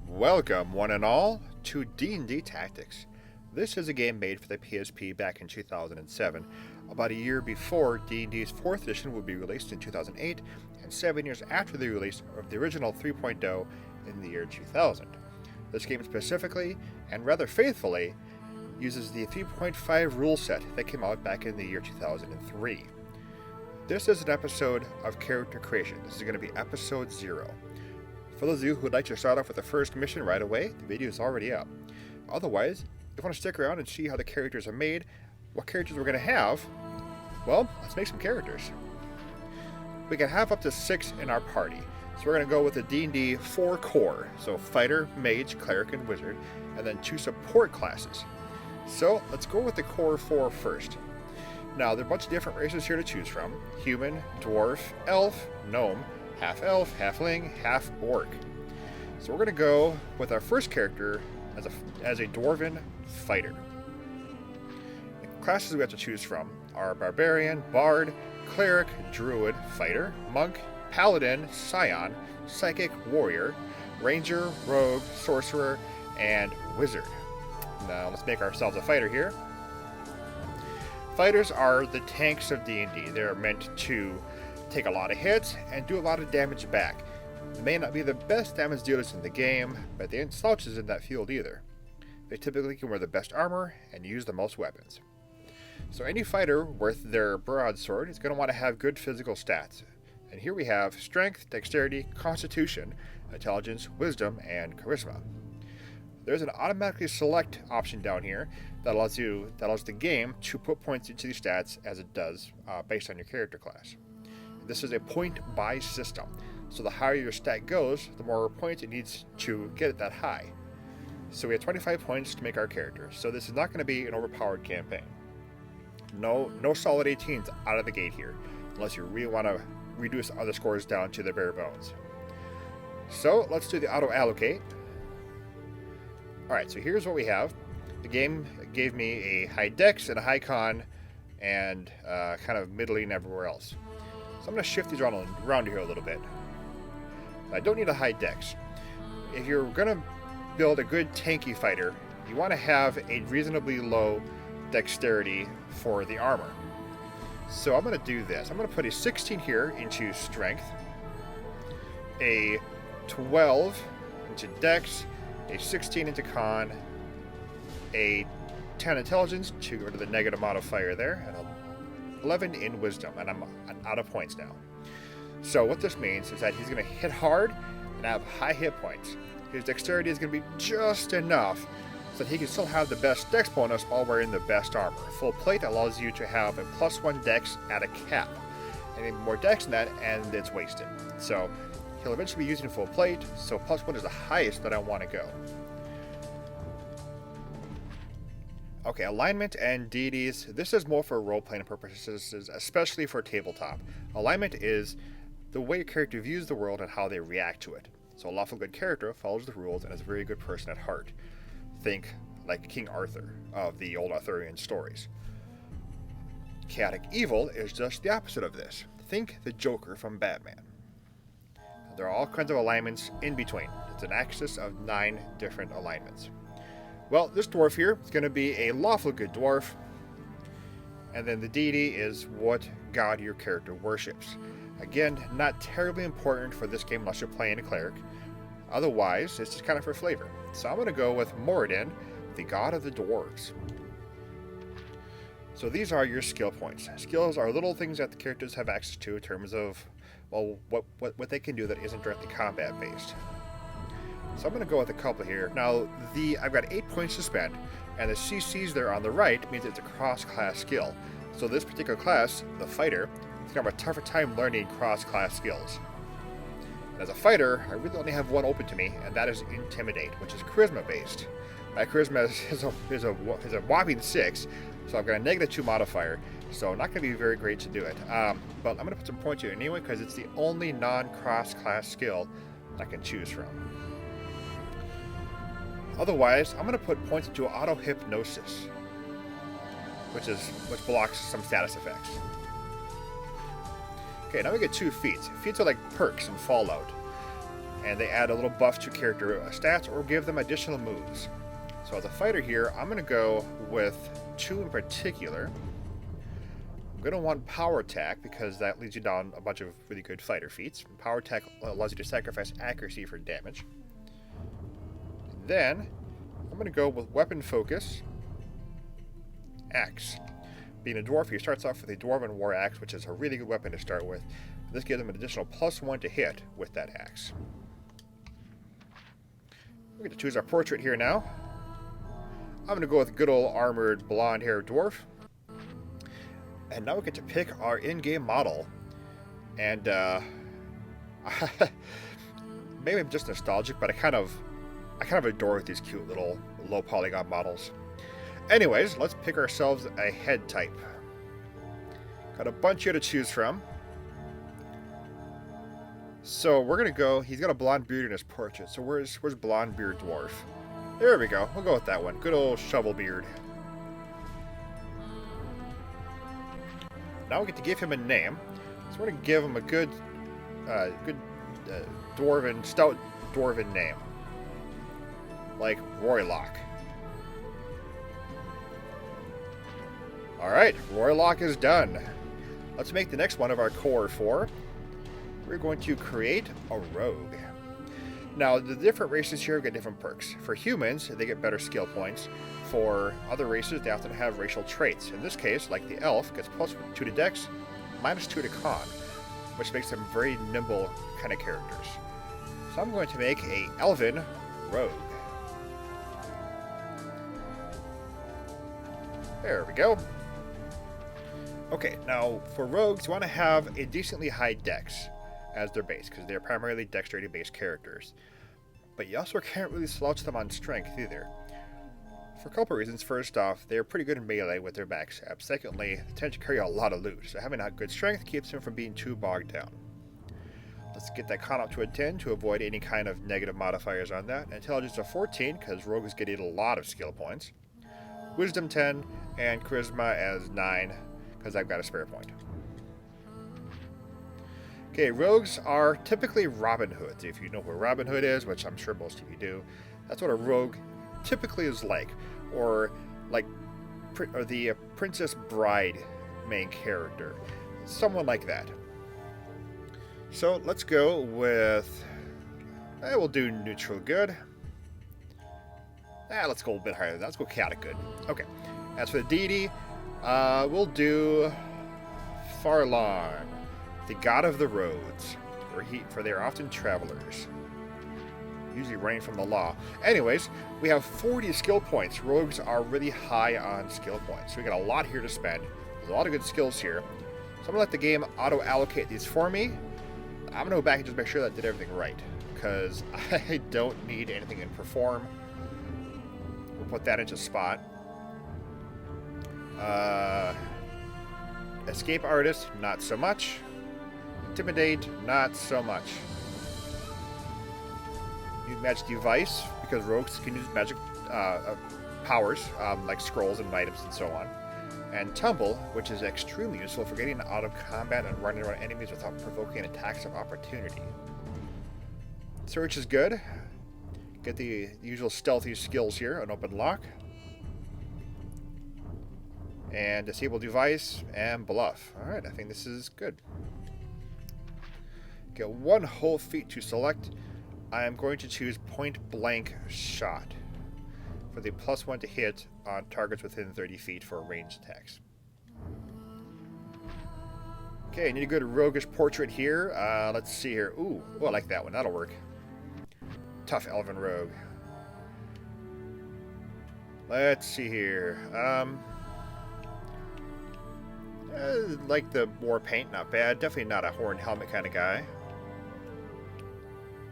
Welcome, one and all, to D&D Tactics. This is a game made for the PSP back in 2007, about a year before D&D's 4th edition would be released in 2008, and 7 years after the release of the original 3.0 in the year 2000. This game specifically, and rather faithfully, uses the 3.5 rule set that came out back in the year 2003. This is an episode of Character Creation. This is going to be episode 0. For those of you who would like to start off with the first mission right away, the video is already up. Otherwise, if you want to stick around and see how the characters are made, what characters we're going to have, well, let's make some characters. We can have up to 6 in our party. So we're going to go with the D&D 4 core. So fighter, mage, cleric, and wizard, and then 2 support classes. So let's go with the core 4 first. Now, there are a bunch of different races here to choose from. Human, dwarf, elf, gnome, half-elf, halfling, half-orc. So we're going to go with our first character as a dwarven fighter. The classes we have to choose from are barbarian, bard, cleric, druid, fighter, monk, paladin, scion, psychic, warrior, ranger, rogue, sorcerer, and wizard. Now let's make ourselves a fighter here. Fighters are the tanks of D&D. They're meant to take a lot of hits and do a lot of damage back. They may not be the best damage dealers in the game, but they ain't slouches in that field either. They typically can wear the best armor and use the most weapons. So any fighter worth their broadsword is going to want to have good physical stats. And here we have strength, dexterity, constitution, intelligence, wisdom, and charisma. There's an automatically select option down here that allows the game to put points into these stats as it does based on your character class. This is a point-buy system, so the higher your stat goes, the more points it needs to get it that high. So we have 25 points to make our character, so this is not going to be an overpowered campaign. No solid 18s out of the gate here, unless you really want to reduce other scores down to the bare bones. So let's do the auto-allocate. Alright, so here's what we have. The game gave me a high dex and a high con, and kind of middling everywhere else. So I'm going to shift these around here a little bit. I don't need a high dex. If you're going to build a good tanky fighter, you want to have a reasonably low dexterity for the armor. So I'm going to do this. I'm going to put a 16 here into strength, a 12 into dex, a 16 into con, a 10 intelligence to go to the negative modifier there, and 11 in wisdom, and I'm out of points now. So what this means is that he's going to hit hard and have high hit points. His dexterity is going to be just enough so that he can still have the best dex bonus while wearing the best armor. Full plate allows you to have a +1 dex at a cap. Any more dex than that, and it's wasted. So he'll eventually be using full plate, so +1 is the highest that I want to go. Okay, alignment and deities. This is more for role-playing purposes, especially for tabletop. Alignment is the way your character views the world and how they react to it. So a lawful good character follows the rules and is a very good person at heart. Think like King Arthur of the old Arthurian stories. Chaotic evil is just the opposite of this. Think the Joker from Batman. There are all kinds of alignments in between. It's an axis of 9 different alignments. Well, this dwarf here is going to be a lawful good dwarf. And then the deity is what god your character worships. Again, not terribly important for this game unless you're playing a cleric. Otherwise, it's just kind of for flavor. So I'm going to go with Moradin, the god of the dwarves. So these are your skill points. Skills are little things that the characters have access to in terms of, well, what they can do that isn't directly combat based. So I'm going to go with a couple here. Now, I've got 8 points to spend, and the CCs there on the right means it's a cross-class skill. So this particular class, the fighter, is going to have a tougher time learning cross-class skills. And as a fighter, I really only have one open to me, and that is Intimidate, which is charisma-based. My charisma is a whopping 6, so I've got a -2 modifier, so not going to be very great to do it. But I'm going to put some points here anyway, because it's the only non-cross-class skill I can choose from. Otherwise, I'm going to put points into auto-hypnosis, which blocks some status effects. Okay, now we get 2 feats. Feats are like perks in Fallout. and they add a little buff to character stats or give them additional moves. So as a fighter here, I'm going to go with 2 in particular. I'm going to want Power Attack because that leads you down a bunch of really good fighter feats. Power Attack allows you to sacrifice accuracy for damage. And then I'm going to go with Weapon Focus, Axe. Being a dwarf, he starts off with a Dwarven War Axe, which is a really good weapon to start with. This gives him an additional +1 to hit with that axe. We're going to choose our portrait here now. I'm going to go with good old armored blonde-haired dwarf. And now we get to pick our in-game model. And maybe I'm just nostalgic, but I kind of adore these cute little low polygon models. Anyways, let's pick ourselves a head type. Got a bunch here to choose from. So we're gonna go. He's got a blonde beard in his portrait. So where's blonde beard dwarf? There we go. We'll go with that one. Good old shovel beard. Now we get to give him a name. So we're gonna give him a good stout dwarven name, like Roylock. All right, Roylock is done. Let's make the next one of our core 4. We're going to create a rogue. Now, the different races here get different perks. For humans, they get better skill points. For other races, they often have racial traits. In this case, like the elf, gets +2 to dex, -2 to con, which makes them very nimble kind of characters. So I'm going to make a elven rogue. There we go. Okay, now for rogues, you want to have a decently high dex as their base, because they're primarily dexterity-based characters. But you also can't really slouch them on strength either. For a couple reasons. First off, they're pretty good in melee with their backstab. Secondly, they tend to carry a lot of loot, so having a good strength keeps them from being too bogged down. Let's get that con up to a 10 to avoid any kind of negative modifiers on that. Intelligence of 14, because rogue is getting a lot of skill points. Wisdom 10, and charisma as 9, because I've got a spare point. Okay, rogues are typically Robin Hoods. If you know who Robin Hood is, which I'm sure most of you do, that's what a rogue typically is like. Or the Princess Bride main character. Someone like that. So let's go with... we'll do neutral good. Let's go a bit higher than that. Let's go chaotic good. Okay. As for the deity, we'll do Farlong, the god of the roads, for they are often travelers, usually running from the law. Anyways, we have 40 skill points. Rogues are really high on skill points, so we got a lot here to spend. There's a lot of good skills here. So I'm going to let the game auto-allocate these for me. I'm going to go back and just make sure that I did everything right, because I don't need anything in Perform. We'll put that into Spot. Escape Artist, not so much. Intimidate, not so much. Use Magic Device, because rogues can use magic powers, like scrolls and items and so on. And Tumble, which is extremely useful for getting out of combat and running around enemies without provoking attacks of opportunity. Search is good. Get the usual stealthy skills here, an open lock. And disable device and bluff. Alright, I think this is good. Get one whole feat to select. I am going to choose point blank shot for the +1 to hit on targets within 30 feet for ranged attacks. Okay, I need a good roguish portrait here. Let's see here. Ooh, I like that one. That'll work. Tough elven rogue. Let's see here. Like the war paint, not bad. Definitely not a horn helmet kind of guy.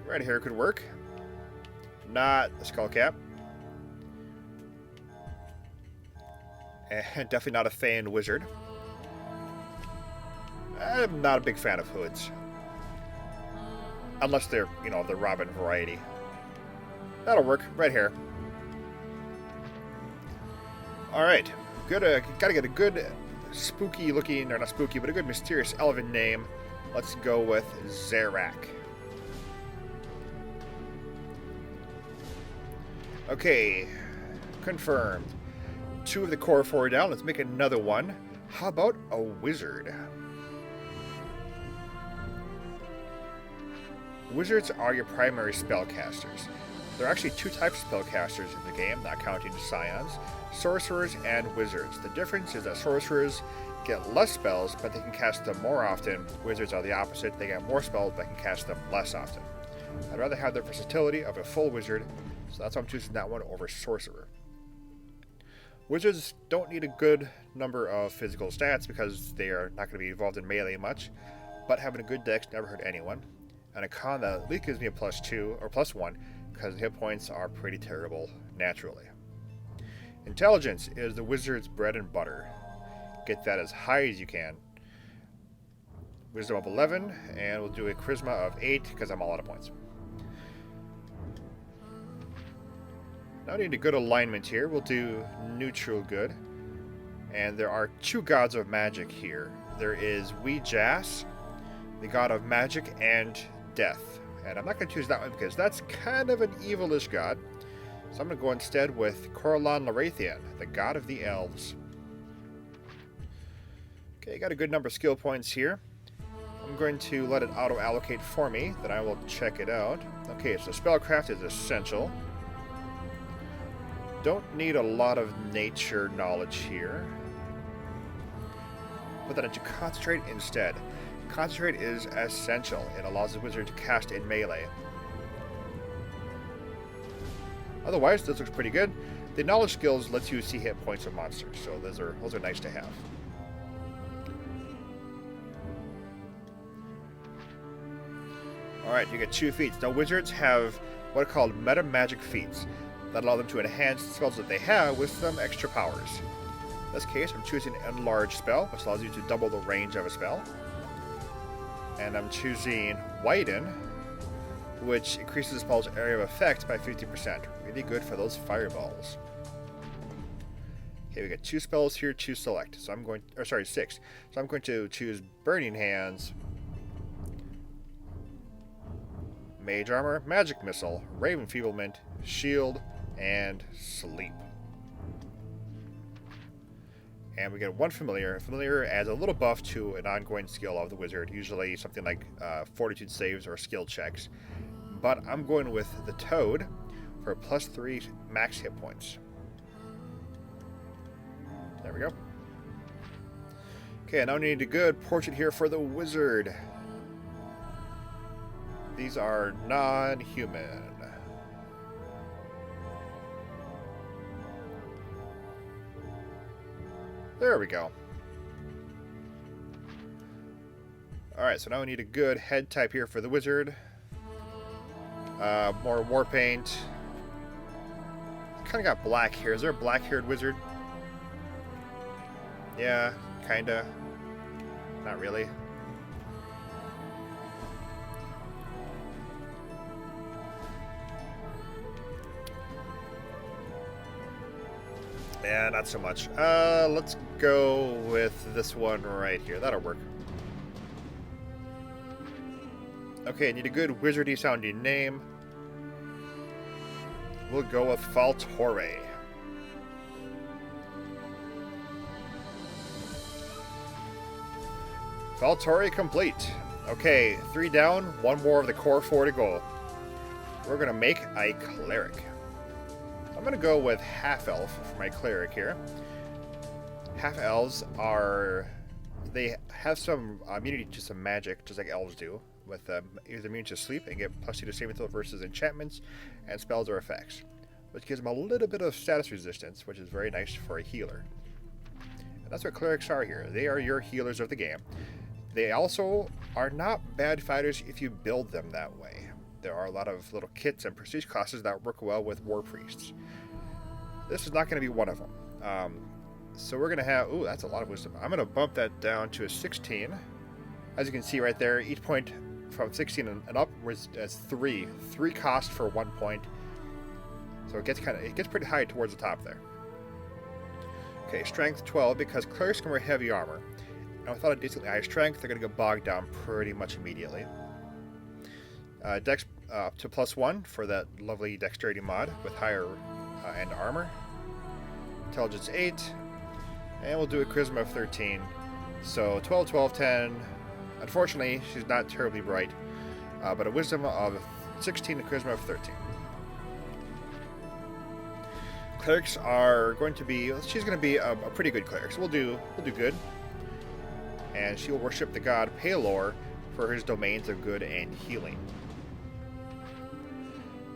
Red hair could work. Not a skull cap. And definitely not a Feyn wizard. I'm not a big fan of hoods. Unless they're, the Robin variety. That'll work. Red hair. Alright. Good. Gotta get a good spooky looking, or not spooky, but a good mysterious elven name. Let's go with Zerak. Okay, confirmed. 2 of the core 4 down. Let's make another one. How about a wizard? Wizards are your primary spellcasters. There are actually 2 types of spellcasters in the game, not counting scions: sorcerers and wizards. The difference is that sorcerers get less spells, but they can cast them more often. Wizards are the opposite. They get more spells, but can cast them less often. I'd rather have the versatility of a full wizard, so that's why I'm choosing that one over sorcerer. Wizards don't need a good number of physical stats because they are not going to be involved in melee much, but having a good dex never hurt anyone. And a con that at least gives me a +2 or +1 because the hit points are pretty terrible naturally. Intelligence is the wizard's bread and butter. Get that as high as you can. Wisdom of 11, and we'll do a charisma of 8 because I'm all out of points. Now we need a good alignment here. We'll do neutral good. And there are 2 gods of magic here. There is Jas, the god of magic and death. And I'm not going to choose that one because that's kind of an evilish god. So I'm going to go instead with Corlan Larathian, the god of the elves. Okay, got a good number of skill points here. I'm going to let it auto-allocate for me, then I will check it out. Okay, so spellcraft is essential. Don't need a lot of nature knowledge here. Put that into concentrate instead. Concentrate is essential. It allows the wizard to cast in melee. Otherwise, this looks pretty good. The knowledge skills lets you see hit points of monsters, so those are nice to have. Alright, you get 2 feats. Now wizards have what are called meta magic feats that allow them to enhance spells that they have with some extra powers. In this case, I'm choosing Enlarge spell, which allows you to double the range of a spell. And I'm choosing Widen, which increases the spell's area of effect by 50%. Really good for those fireballs. Okay, we got 2 spells here to select. So I'm going, 6. So I'm going to choose Burning Hands, Mage Armor, Magic Missile, Raven Enfeeblement, Shield, and Sleep. And we get 1 familiar. Familiar adds a little buff to an ongoing skill of the wizard, usually something like fortitude saves or skill checks. But I'm going with the Toad for +3 max hit points. There we go. Okay, now we need a good portrait here for the wizard. These are non-human. There we go. Alright, so now we need a good head type here for the wizard. More war paint. Kind of got black hair. Is there a black-haired wizard? Yeah, kinda. Not really. Yeah, not so much. Let's go with this one right here. That'll work. Okay, need a good wizardy sounding name. We'll go with Faltore. Faltore complete. Okay, 3 down, 1 more of the core 4 to go. We're gonna make a cleric. I'm going to go with half-elf for my cleric here. Half-elves are... they have some immunity to some magic, just like elves do, with either immune to sleep and get +2 to saving throw versus enchantments and spells or effects, which gives them a little bit of status resistance, which is very nice for a healer. And that's what clerics are here. They are your healers of the game. They also are not bad fighters if you build them that way. There are a lot of little kits and prestige classes that work well with war priests. This is not going to be one of them. So we're going to have... ooh, that's a lot of wisdom. I'm going to bump that down to a 16. As you can see right there, each point from 16 and up was as 3. 3 cost for 1 point. So it gets pretty high towards the top there. Okay, strength 12, because clerics can wear heavy armor. And without a decently high strength, they're going to get bogged down pretty much immediately. Dex up to +1 for that lovely dexterity mod with higher end armor. Intelligence 8, and we'll do a charisma of 13. So 12, 12, 10. Unfortunately, she's not terribly bright, but a wisdom of 16 and charisma of 13. Clerics are going to be, she's going to be a pretty good cleric, so we'll do good. And she will worship the god Palor for his domains of good and healing.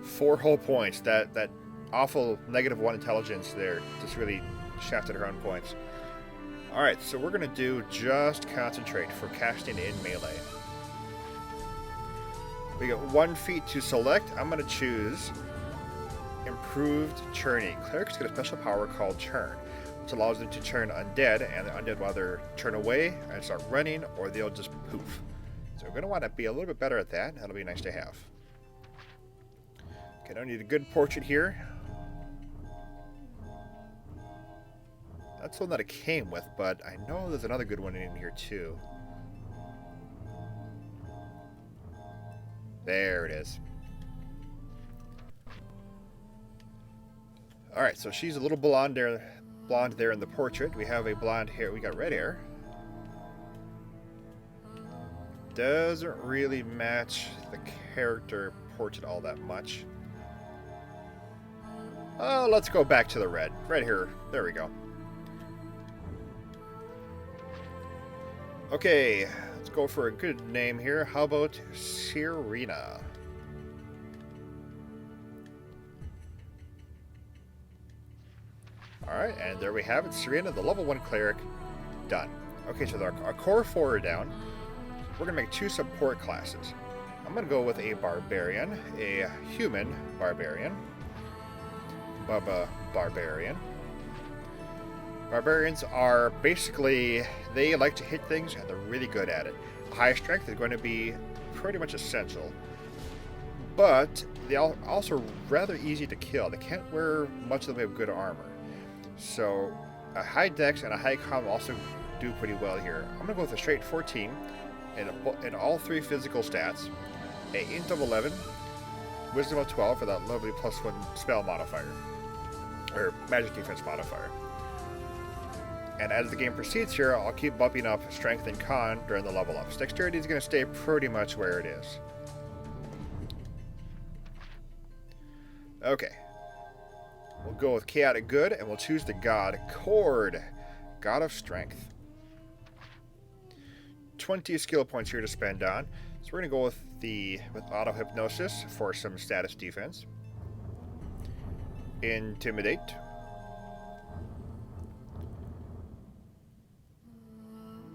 4 whole points. That awful -1 intelligence there just really shafted her own points. Alright, so we're going to do just concentrate for casting in melee. We got 1 feat to select. I'm going to choose Improved Churning. Clerics get a special power called Churn, which allows them to churn undead, and the undead will either turn away and start running, or they'll just poof. So we're going to want to be a little bit better at that. That'll be nice to have. Okay, I need a good portrait here. That's the one that it came with, but I know there's another good one in here too. There it is. Alright, so she's a little blonde there in the portrait. We have a blonde hair. We got red hair. Doesn't really match the character portrait all that much. Oh, let's go back to the red. Red hair. There we go. Okay, let's go for a good name here. How about Serena? Alright, and there we have it. Serena, the level 1 cleric, done. Okay, so our core 4 are down. We're going to make 2 support classes. I'm going to go with a barbarian, a human barbarian, Bubba barbarian. Barbarians are basically, they like to hit things and they're really good at it. High strength is going to be pretty much essential, but they are also rather easy to kill. They can't wear much of the way of good armor. So a high dex and a high con will also do pretty well here. I'm going to go with a straight 14 in all 3 physical stats, a int of 11, wisdom of 12 for that lovely +1 spell modifier, or magic defense modifier. And as the game proceeds here, I'll keep bumping up strength and con during the level ups. Dexterity is going to stay pretty much where it is. Okay. We'll go with Chaotic Good, and we'll choose the god Cord, God of Strength. 20 skill points here to spend on. So we're going to go with Auto Hypnosis for some status defense. Intimidate.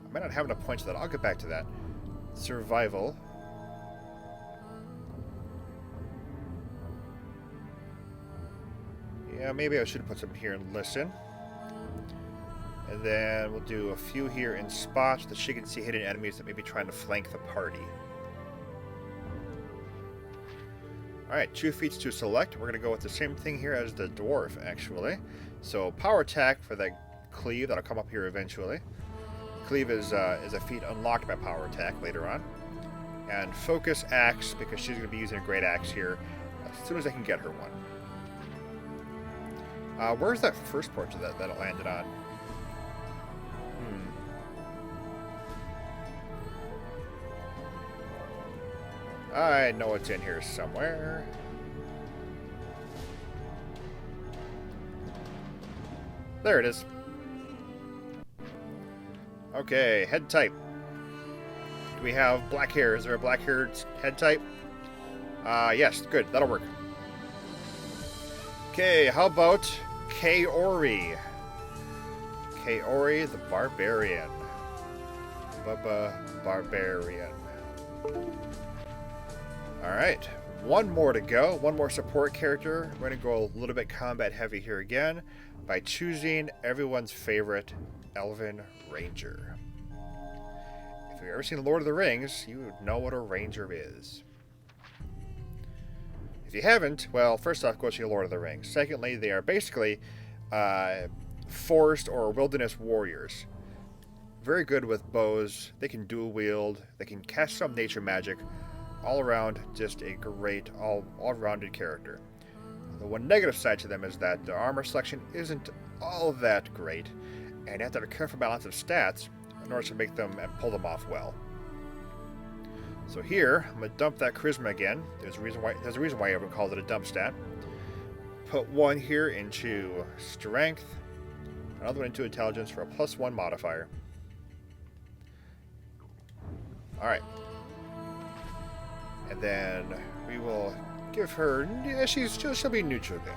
I might not have enough points for that. I'll get back to that. Survival. Yeah, maybe I should put some here in Listen. And then we'll do a few here in Spot so that she can see hidden enemies that may be trying to flank the party. Alright, 2 feats to select. We're going to go with the same thing here as the dwarf, actually. So, power attack for that cleave. That'll come up here eventually. Cleave is a feat unlocked by power attack later on. And focus axe, because she's going to be using a great axe here as soon as I can get her one. Where's that first portrait that it landed on? I know it's in here somewhere. There it is. Okay, head type. Do we have black hair? Is there a black-haired head type? Yes, good. That'll work. Okay, how about Kaori? Kaori the Barbarian. Bubba Barbarian. Alright, one more to go. One more support character. We're going to go a little bit combat heavy here again by choosing everyone's favorite Elven Ranger. If you've ever seen Lord of the Rings, you would know what a Ranger is. If you haven't, well, first off, go see Lord of the Rings. Secondly, they are basically forest or wilderness warriors. Very good with bows. They can dual wield. They can cast some nature magic. all around just a great, all-rounded character. The one negative side to them is that the armor selection isn't all that great, and you have to have a careful balance of stats in order to make them and pull them off well. So here, I'm going to dump that charisma again. There's a reason why everyone calls it a dump stat. Put one here into strength, another one into intelligence for a +1 modifier. Alright. And then we will give her, yeah, she'll be neutral good.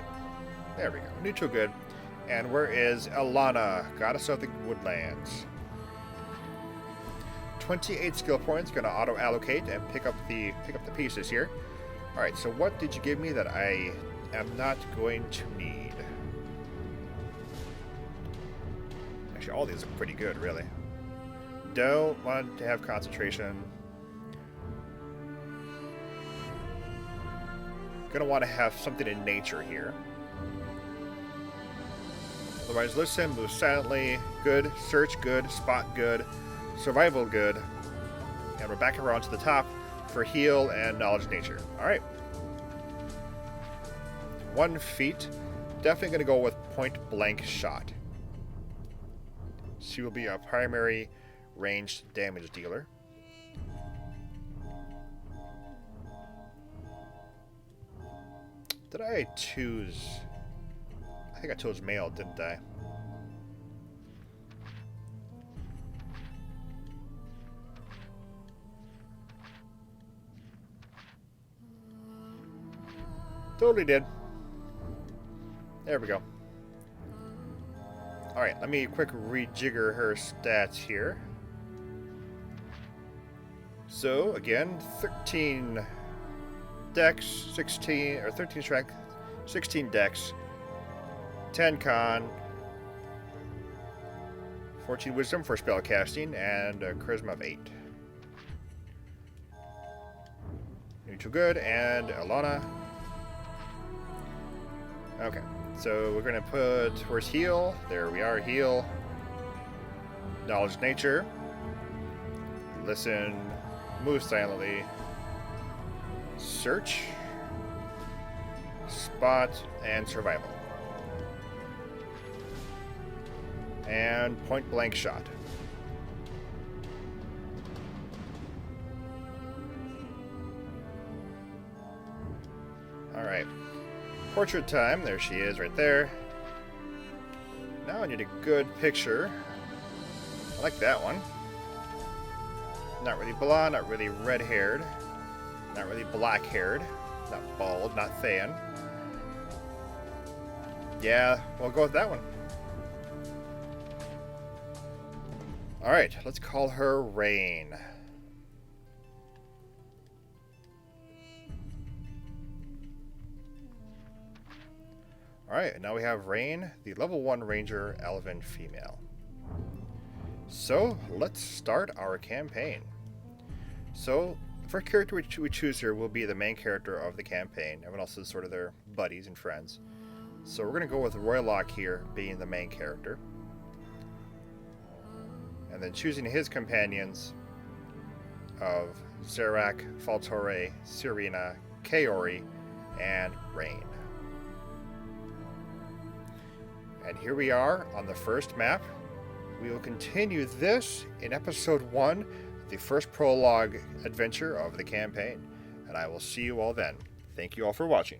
There we go, neutral good. And where is Alana, Goddess of the Woodlands? 28 skill points, gonna auto allocate and pick up the pieces here. All right, so what did you give me that I am not going to need? Actually, all these are pretty good, really. Don't want to have concentration. Gonna want to have something in nature here. Otherwise, listen, move silently, good, search good, spot good, survival good, and we're back around to the top for heal and knowledge nature. Alright. 1 feat. Definitely going to go with point blank shot. She will be a primary ranged damage dealer. Did I choose... I think I chose male, didn't I? Totally did. There we go. Alright, let me quick rejigger her stats here. So, again, 13 dex, 16, or 13 strength, 16 dex, 10 con, 14 wisdom for spell casting, and a charisma of 8. Neutral good, and Alana. Okay, so we're gonna put, where's heal? There we are, heal. Knowledge nature. Listen, move silently. Search. Spot, and survival. And point blank shot. Alright. Portrait time. There she is right there. Now I need a good picture. I like that one. Not really blonde, not really red-haired. Not really black-haired. Not bald, not thin. Yeah, we'll go with that one. Alright, let's call her Rain. Alright, and now we have Rain, the level 1 Ranger Elven female. So, let's start our campaign. So, the first character we choose here will be the main character of the campaign. Everyone else is sort of their buddies and friends. So we're going to go with Roylock here being the main character. And then choosing his companions of Zerak, Faltore, Serena, Kaori, and Rain. And here we are on the first map. We will continue this in episode 1, the first prologue adventure of the campaign. And I will see you all then. Thank you all for watching.